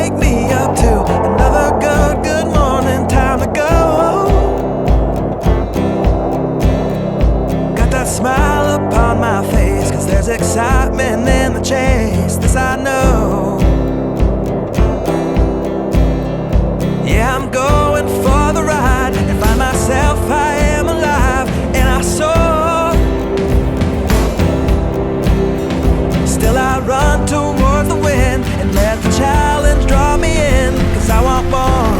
wake me up to another good morning, time to go. Got that smile upon my face, 'cause there's excitement in the chase, this I know. Yeah, I'm going for the ride and find myself, I am alive, and I soar. Still I run towards the wind and let the challenge draw me in, 'cause I want more.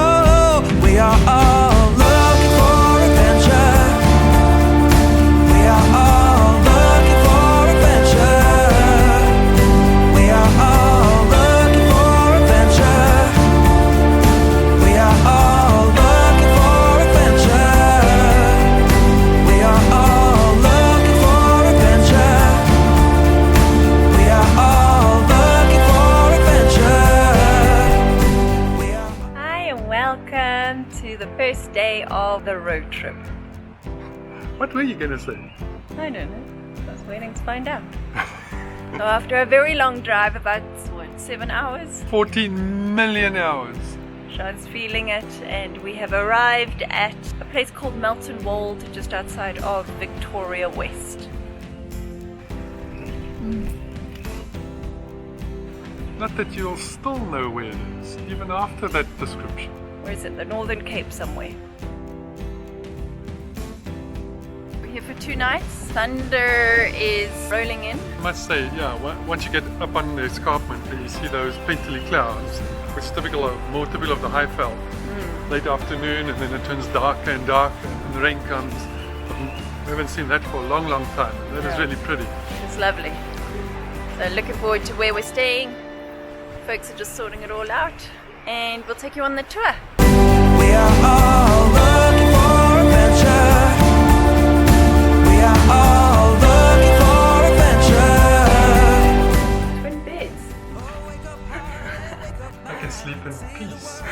Oh, we are all looking for adventure. We are all looking for adventure. We are all looking for adventure. We are all looking for adventure. We are all looking for adventure. We are all looking for adventure. We are. Hi and welcome to the first day of the road trip. What were you going to say? I don't know. I was waiting to find out. So after a very long drive, about 7 hours, 14 million hours. Sean's feeling it, and we have arrived at a place called Melton Wold, just outside of Victoria West. Not that you'll still know where it is, even after that description. Where is it? The Northern Cape somewhere. We're here for 2 nights. Thunder is rolling in. I must say, yeah, once you get up on the escarpment, you see those pentily clouds, which is more typical of the high veld. Late afternoon, and then it turns darker and darker, and the rain comes. We haven't seen that for a long time, and that is really pretty. It's lovely. So looking forward to where we're staying. Folks are just sorting it all out, and we'll take you on the tour. We are all looking for adventure. We are all looking for adventure. Twin beds. I can sleep in peace.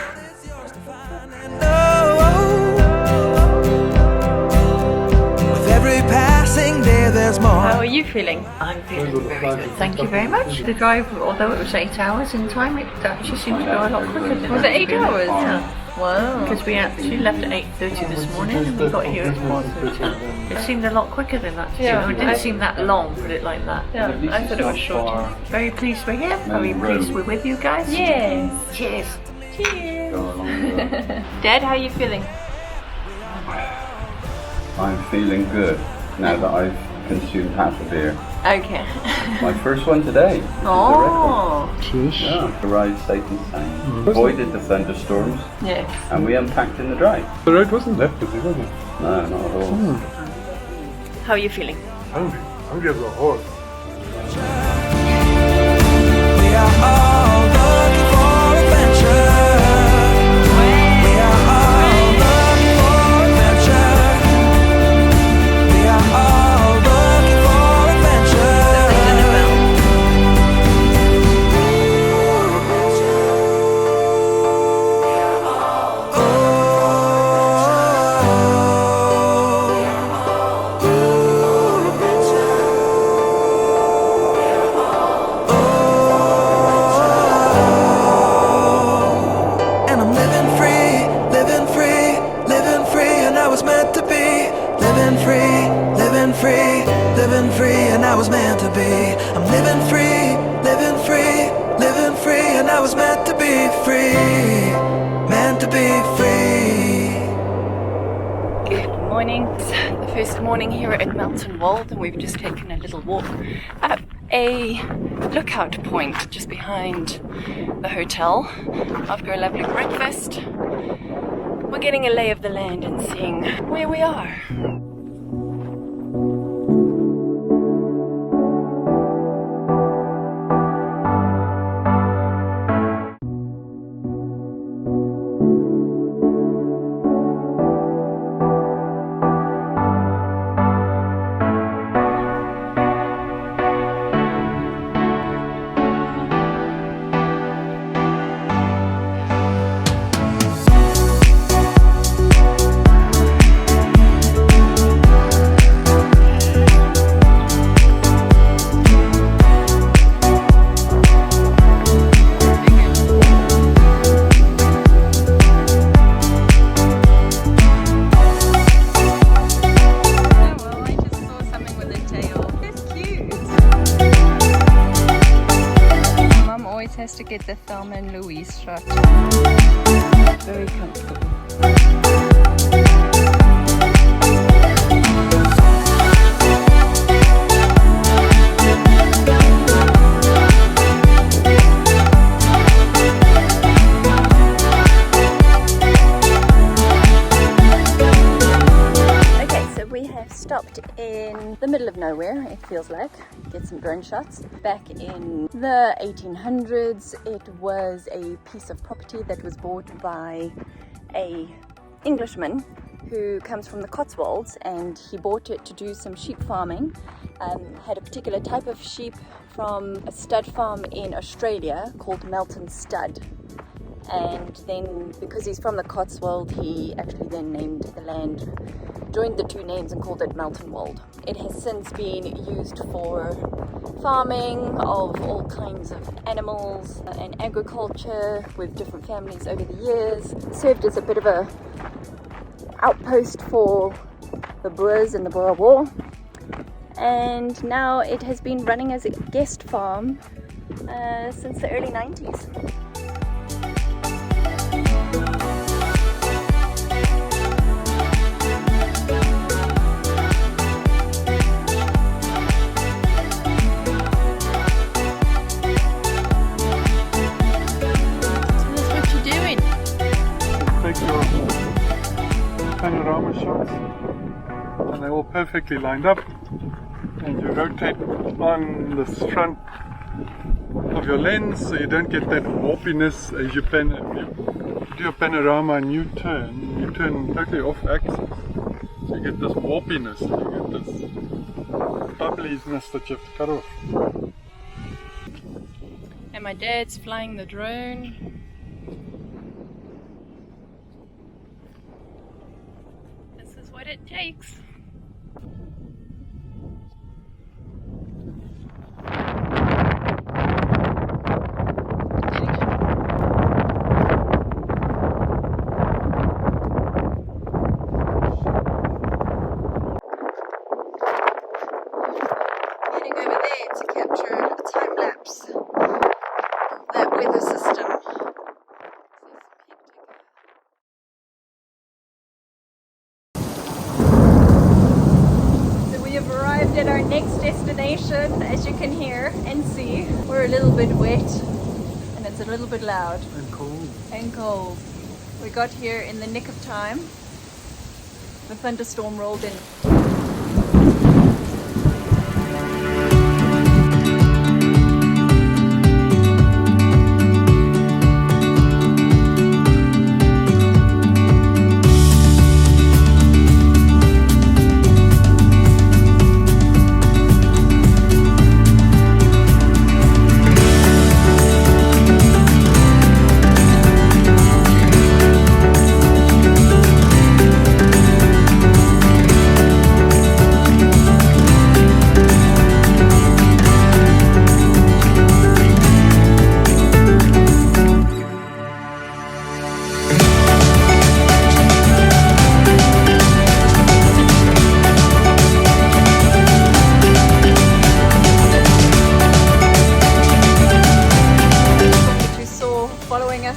With every passing day there's more. How are you feeling? I'm feeling very good. Thank you very much. The drive, although it was 8 hours in time, it actually seemed to go a lot quicker. Was it 8 hours? Yeah. Wow. Because we actually left at 8:30 this morning and we got here at 4:30. It seemed a lot quicker than that. Yeah. It didn't seem that long, put it like that. Yeah, I thought it was shorter. Very pleased we're here. Very pleased we're with you guys. Yes. Cheers. Cheers. Dad, how are you feeling? I'm feeling good now that I've consumed half a beer. Okay. My first one today. Which Oh. is a record. Yeah, arrived safe and sound. Avoided the thunderstorms, Yes. and we unpacked in the drive. The road wasn't that busy, was it? No, not at all. How are you feeling? Hungry as a horse. We are all looking for adventure. We are all looking for adventure. We are all looking for adventure. And I'm living free, living free, living free, and I was meant to be. Living free, living free, living free, and I was meant to be. I'm living free, living free, living free, and I was meant to be free, meant to be free. Good morning. It's the first morning here at Melton Wold, and we've just taken a little walk up a lookout point just behind the hotel. After a lovely breakfast, we're getting a lay of the land and seeing where we are. get the Thelma and Louise shot. Very comfortable. Stopped in the middle of nowhere, it feels like, get some drone shots. Back in the 1800s, it was a piece of property that was bought by a Englishman who comes from the Cotswolds, and he bought it to do some sheep farming. Had a particular type of sheep from a stud farm in Australia called Melton Stud. And then, because he's from the Cotswold, he actually then named the land, joined the two names and called it Melton Wold. It has since been used for farming of all kinds of animals and agriculture with different families over the years. Served as a bit of a outpost for the Boers in the Boer War. And now it has been running as a guest farm since the early 90s. Panorama shots, and they're all perfectly lined up, and you rotate on the front of your lens so you don't get that warpiness as you do a panorama and you turn totally off axis, so you get this warpiness, you get this bubbliness that you have to cut off. And my dad's flying the drone. What it takes. Heading over there to capture a time lapse of that weather system. At our next destination, as you can hear and see. We're a little bit wet and it's a little bit loud and cold. We got here in the nick of time. The thunderstorm rolled in.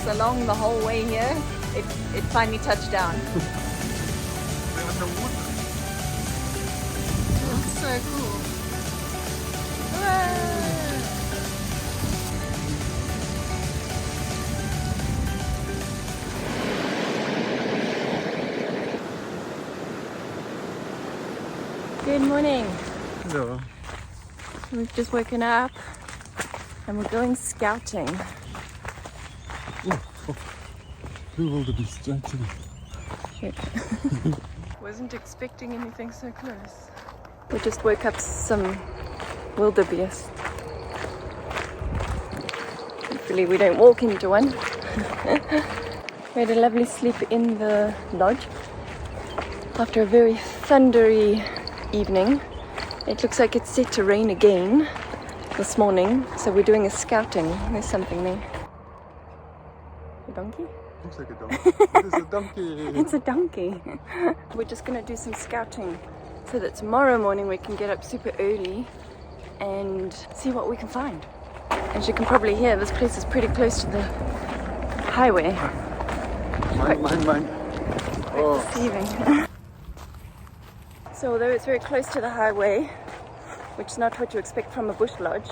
Along the whole way here, it finally touched down. That's so cool. Good morning. Hello. We've just woken up and we're going scouting. Wildebeest, actually. Shit. Wasn't expecting anything so close. We just woke up some wildebeest. Hopefully we don't walk into one. We had a lovely sleep in the lodge after a very thundery evening. It looks like it's set to rain again this morning, so we're doing a scouting. There's something there. A donkey? Looks like a donkey. It's a donkey. It's a donkey. We're just going to do some scouting so that tomorrow morning we can get up super early and see what we can find. As you can probably hear, this place is pretty close to the highway. Mine. Oh. Deceiving. So although it's very close to the highway, which is not what you expect from a bush lodge,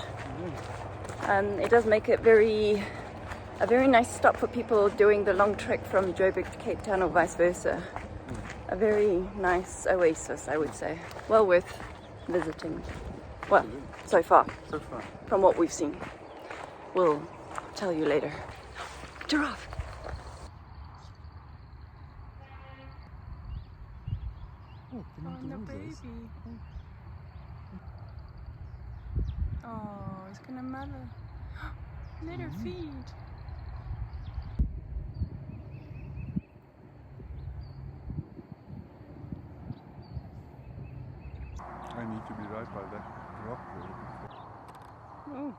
it does make it a very nice stop for people doing the long trek from Joburg to Cape Town or vice versa. A very nice oasis, I would say. Well worth visiting. Well, so far, from what we've seen. We'll tell you later. Giraffe! Oh, the baby. Oh, it's gonna mother. Let her feed. I need to be right by that rock there. Oh.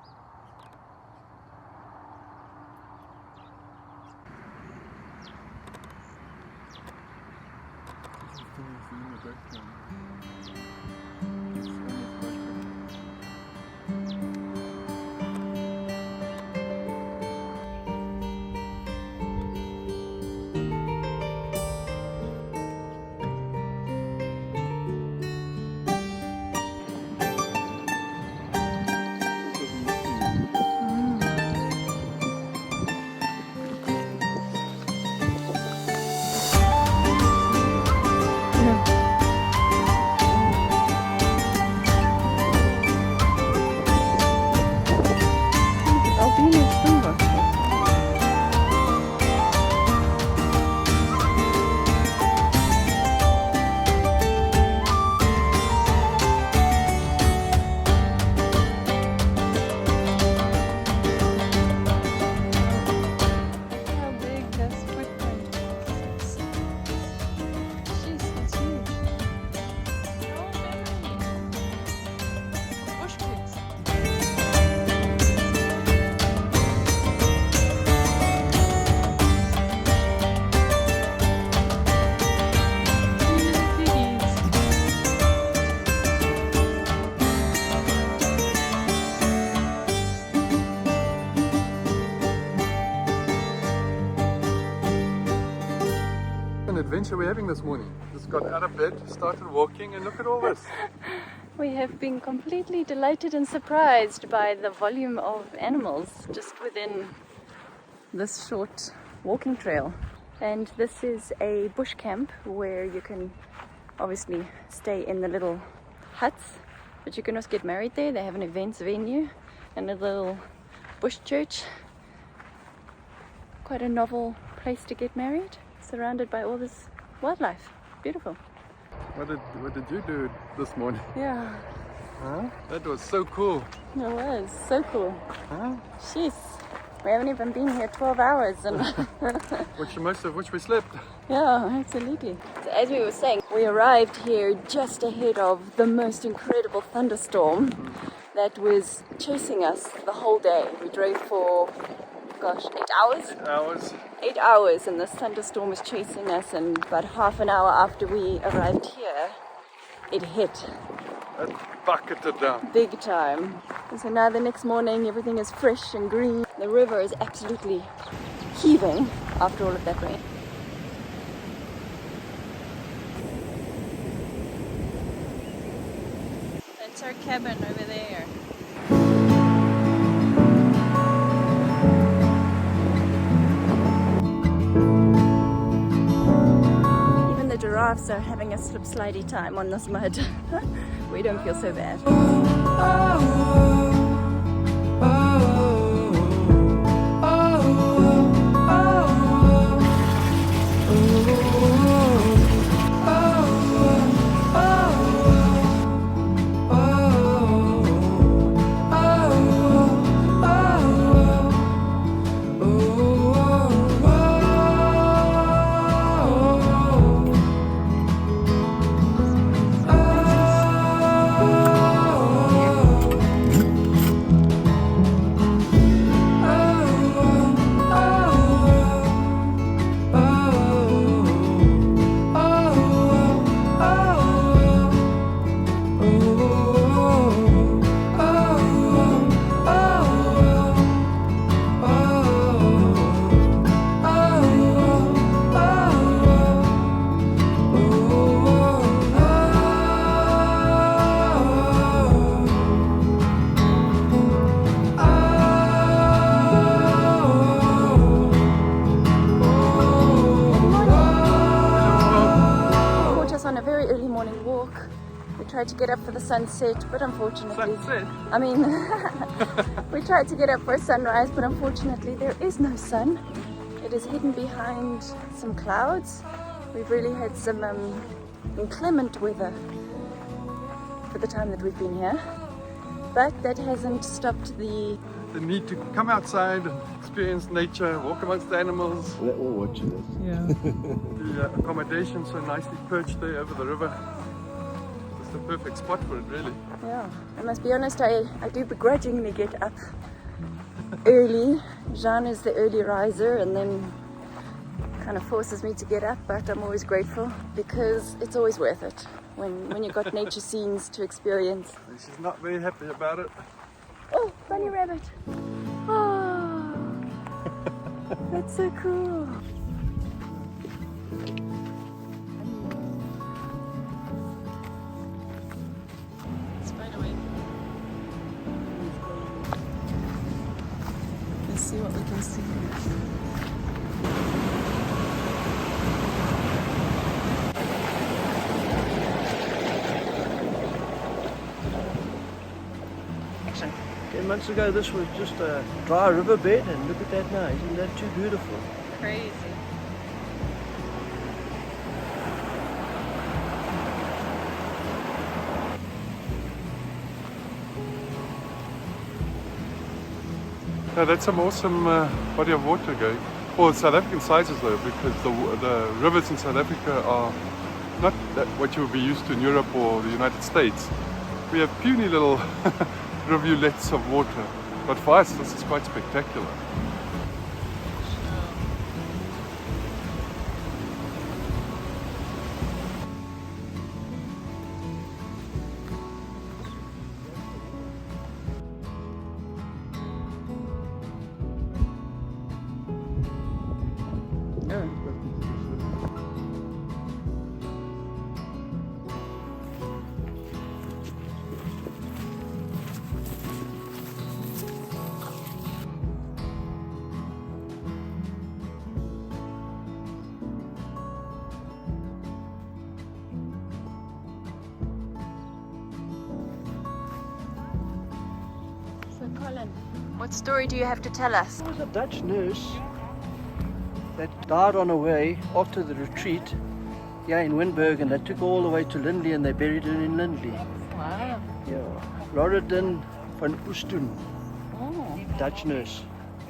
Adventure we're having this morning. Just got out of bed, started walking, and look at all this. We have been completely delighted and surprised by the volume of animals just within this short walking trail. And this is a bush camp where you can obviously stay in the little huts, but you can also get married there. They have an events venue and a little bush church. Quite a novel place to get married, surrounded by all this wildlife. Beautiful. What did you do this morning? Yeah, Huh? That was so cool. it was so cool. Huh? Jeez, we haven't even been here 12 hours and Most of which we slept. yeah, absolutely. So as we were saying, we arrived here just ahead of the most incredible thunderstorm that was chasing us the whole day. We drove for, 8 hours? 8 hours. 8 hours, and this thunderstorm was chasing us, and about half an hour after we arrived here, it hit That bucketed down. big time. And so now the next morning everything is fresh and green. The river is absolutely heaving after all of that rain. That's our cabin over there. Even the giraffes are having a slip-slidey time on this mud. We don't feel so bad. tried to get up for the sunset, but unfortunately... Sunset? I mean, we tried to get up for a sunrise, but unfortunately there is no sun. It is hidden behind some clouds. We've really had some inclement weather for the time that we've been here. But that hasn't stopped the need to come outside and experience nature, walk amongst the animals. We're all watching this. The accommodation so nicely perched there over the river. It's the perfect spot for it, really. Yeah, I must be honest, I do begrudgingly get up early. Jean is the early riser and then kind of forces me to get up, but I'm always grateful because it's always worth it when you've got nature scenes to experience. She's not very happy about it. Oh, bunny rabbit! Oh, that's so cool. Let's see what we can see. Action. 10 months ago this was just a dry riverbed, and look at that now, isn't that too beautiful? Crazy. No, that's some awesome body of water going. Well, South African sizes though, because the rivers in South Africa are not what you would be used to in Europe or the United States. We have puny little rivulets of water, but for us this is quite spectacular. What story do you have to tell us? There was a Dutch nurse that died on her way after the retreat here in Winburg, and they took her all the way to Lindley and they buried her in Lindley. Wow. Yeah. Loredin van Oosthoen, Oh, Dutch nurse.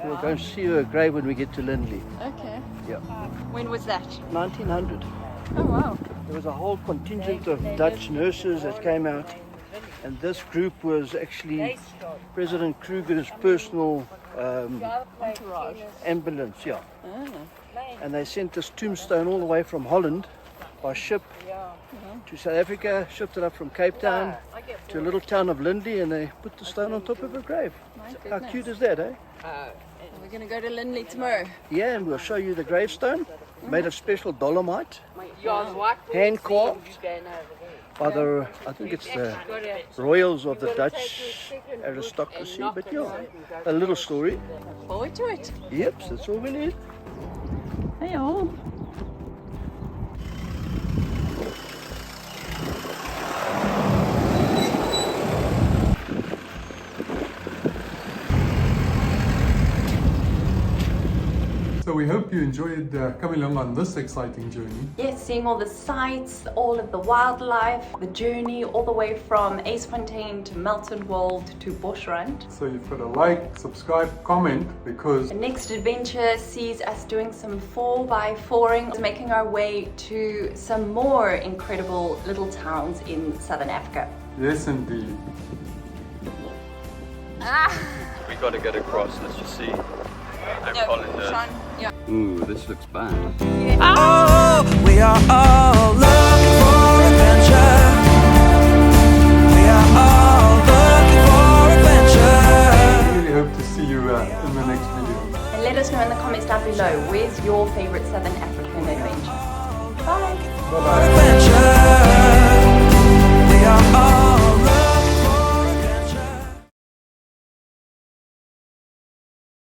We'll go and see her grave when we get to Lindley. okay. Yeah. When was that? 1900. Oh, wow. There was a whole contingent of Dutch nurses that came out, and this group was actually President Kruger's personal ambulance, yeah. And they sent this tombstone all the way from Holland by ship to South Africa, shipped it up from Cape Town to a little town of Lindley, and they put the stone on top of her grave. How cute is that, eh? We're going to go to Lindley tomorrow. Yeah, and we'll show you the gravestone, made of special dolomite, hand carved by the, I think it's the royals of the Dutch aristocracy, but yeah, a little story. Forward to it. Yep, that's all we need. Hey all. So we hope you enjoyed coming along on this exciting journey. Yes, seeing all the sights, all of the wildlife, the journey all the way from Aysfontein to Melton Wold to Boschrand. So you've got to like, subscribe, comment, because The next adventure sees us doing some 4x4ing, making our way to some more incredible little towns in southern Africa. yes indeed. We got to get across. Let's just see. Ooh, this looks bad. Oh, we are all looking for adventure. We are all looking for adventure. I really hope to see you in the next video. And let us know in the comments down below, where's your favorite southern African adventure? Bye! Bye bye.